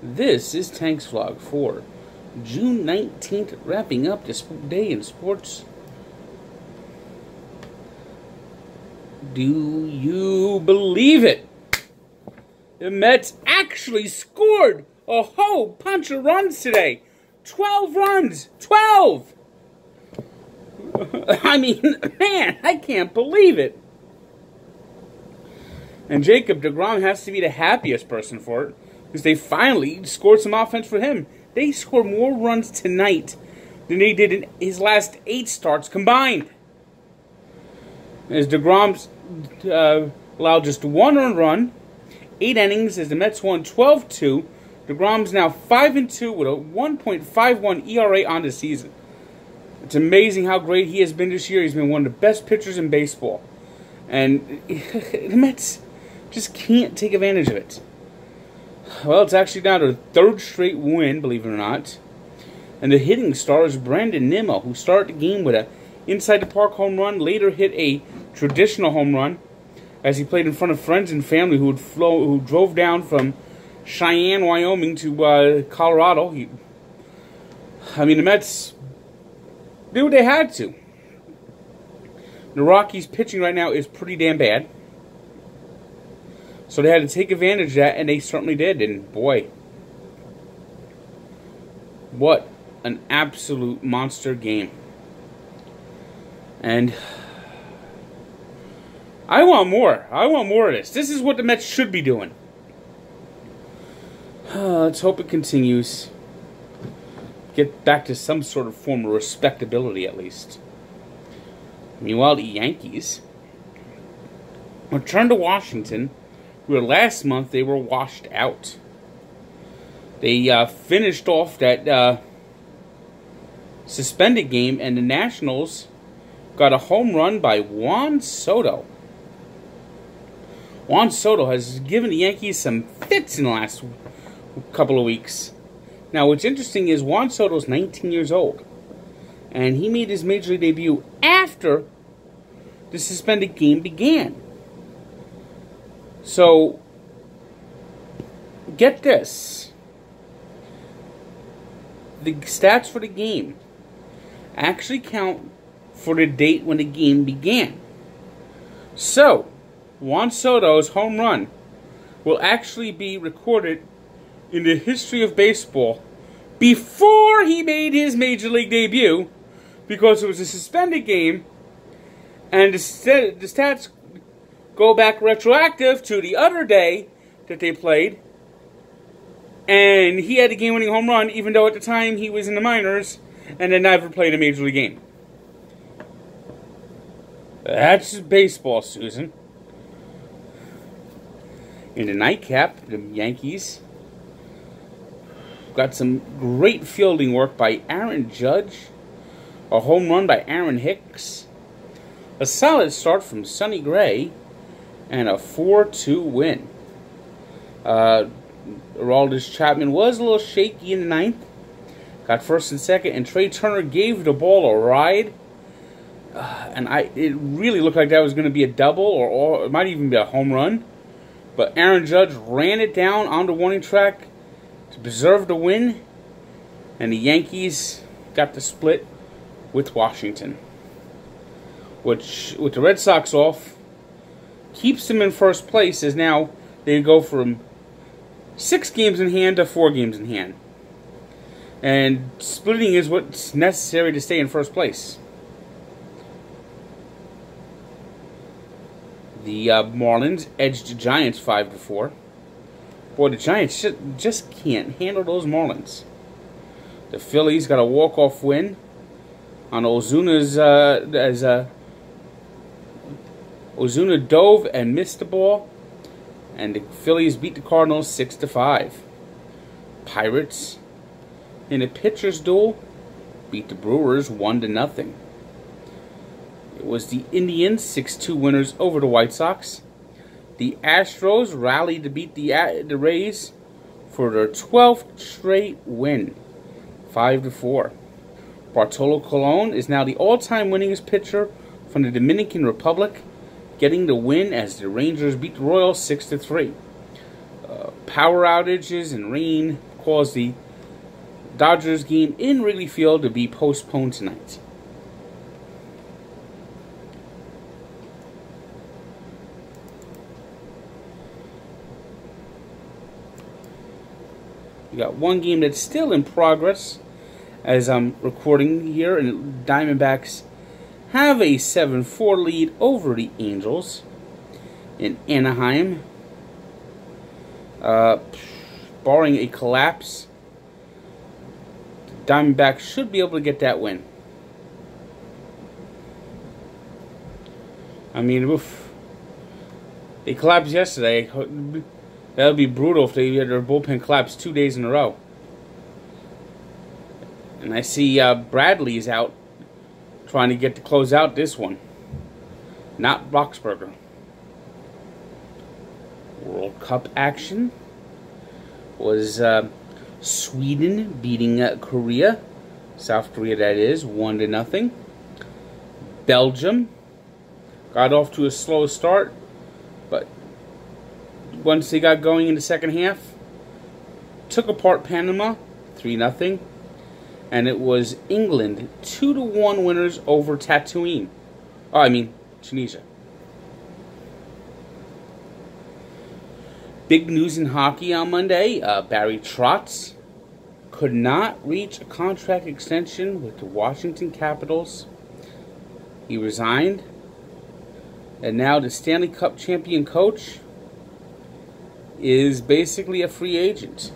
This is Tank's Vlog for June 19th, wrapping up this day in sports. Do you believe it? The Mets actually scored a whole bunch of runs today. 12 runs! 12! I mean, man, I can't believe it. And Jacob deGrom has to be the happiest person for it, because they finally scored some offense for him. They scored more runs tonight than they did in his last 8 starts combined. As deGrom's allowed just 1 earned run, 8 innings, as the Mets won 12-2. deGrom's now 5-2 with a 1.51 ERA on the season. It's amazing how great he has been this year. He's been one of the best pitchers in baseball. And the Mets just can't take advantage of it. Well, it's actually down to a 3rd straight win, believe it or not. And the hitting star is Brandon Nimmo, who started the game with an inside-the-park home run, later hit a traditional home run as he played in front of friends and family who drove down from Cheyenne, Wyoming to Colorado. The Mets did what they had to. The Rockies' pitching right now is pretty damn bad. So they had to take advantage of that, and they certainly did. And boy, what an absolute monster game. And I want more. I want more of this. This is what the Mets should be doing. Let's hope it continues. Get back to some sort of form of respectability, at least. Meanwhile, the Yankees returned to Washington, where last month they were washed out. They finished off that suspended game, and the Nationals got a home run by Juan Soto. Juan Soto has given the Yankees some fits in the last couple of weeks. Now, what's interesting is Juan Soto's 19 years old, and he made his Major League debut after the suspended game began. So, get this. The stats for the game actually count for the date when the game began. So, Juan Soto's home run will actually be recorded in the history of baseball before he made his Major League debut, because it was a suspended game, and the stats go back retroactive to the other day that they played, and he had a game-winning home run, even though at the time he was in the minors and had never played a Major League game. That's baseball, Susan. In the nightcap, the Yankees got some great fielding work by Aaron Judge, a home run by Aaron Hicks, a solid start from Sonny Gray, and a 4-2 win. Aroldis Chapman was a little shaky in the 9th. Got first and second, and Trey Turner gave the ball a ride. It really looked like that was going to be a double, or it might even be a home run. But Aaron Judge ran it down on the warning track to preserve the win, and the Yankees got the split with Washington, which, with the Red Sox off, keeps them in first place, as now they go from 6 games in hand to 4 games in hand. And splitting is what's necessary to stay in first place. The Marlins edged the Giants 5-4. Boy, the Giants just can't handle those Marlins. The Phillies got a walk-off win on Ozuna's Ozuna dove and missed the ball, and the Phillies beat the Cardinals 6-5. Pirates, in a pitcher's duel, beat the Brewers 1-0. It was the Indians 6-2 winners over the White Sox. The Astros rallied to beat the Rays for their 12th straight win, 5-4. Bartolo Colon is now the all-time winningest pitcher from the Dominican Republic, getting the win as the Rangers beat the Royals 6-3. power outages and rain caused the Dodgers game in Wrigley Field to be postponed tonight. We got one game that's still in progress as I'm recording here, and Diamondbacks have a 7-4 lead over the Angels in Anaheim. Barring a collapse, the Diamondbacks should be able to get that win. I mean, oof. They collapsed yesterday. That would be brutal if they had their bullpen collapse 2 days in a row. And I see Bradley's out trying to get to close out this one. Not Boxberger. World Cup action was Sweden beating Korea. South Korea, that is, 1-0. Belgium got off to a slow start, but once they got going in the second half, took apart Panama, 3-0. And it was England 2-1 winners over Tunisia. Big news in hockey on Monday. Barry Trotz could not reach a contract extension with the Washington Capitals. He resigned. And now the Stanley Cup champion coach is basically a free agent.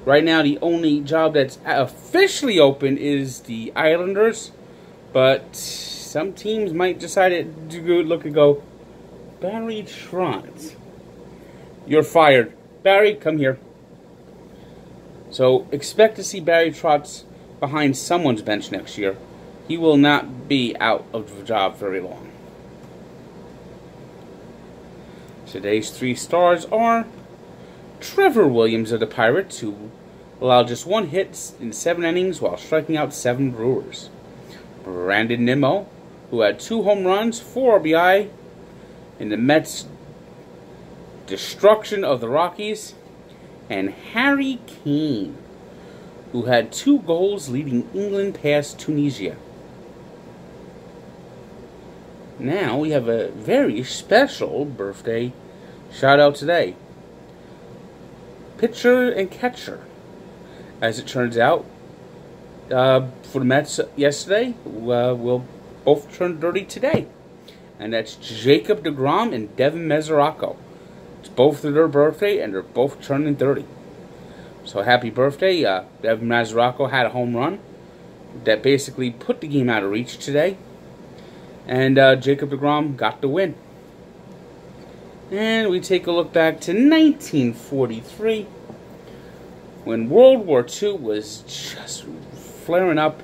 Right now, the only job that's officially open is the Islanders, but some teams might decide to look and go, Barry Trotz, you're fired. Barry, come here. So expect to see Barry Trotz behind someone's bench next year. He will not be out of the job very long. Today's 3 stars are Trevor Williams of the Pirates, who allowed just 1 hit in 7 innings while striking out 7 Brewers. Brandon Nimmo, who had 2 home runs, 4 RBI in the Mets' destruction of the Rockies. And Harry Kane, who had 2 goals leading England past Tunisia. Now we have a very special birthday shout out today. Pitcher and catcher, as it turns out, for the Mets yesterday, will both turn 30 today. And that's Jacob deGrom and Devin Mesoraco. It's both of their birthday, and they're both turning 30. So happy birthday. Devin Mesoraco had a home run that basically put the game out of reach today. And Jacob deGrom got the win. And we take a look back to 1943, when World War II was just flaring up.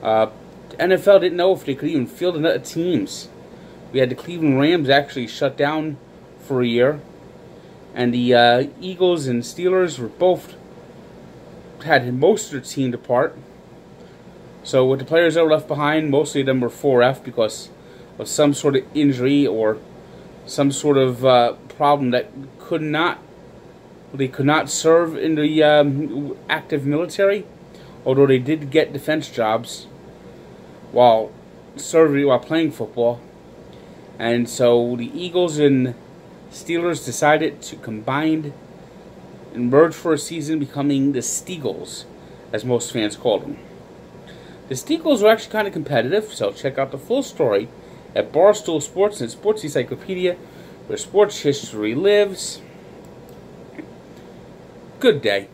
NFL didn't know if they could even field enough teams. We had the Cleveland Rams actually shut down for a year. And the Eagles and Steelers were both had most of their team depart. So with the players that were left behind, mostly of them were 4F because of some sort of injury or some sort of problem that they could not serve in the active military, although they did get defense jobs while playing football. And so the Eagles and Steelers decided to combine and merge for a season, becoming the Steagles, as most fans called them. The Steagles were actually kind of competitive, so check out the full story at Barstool Sports and Sports Encyclopedia, where sports history lives. Good day.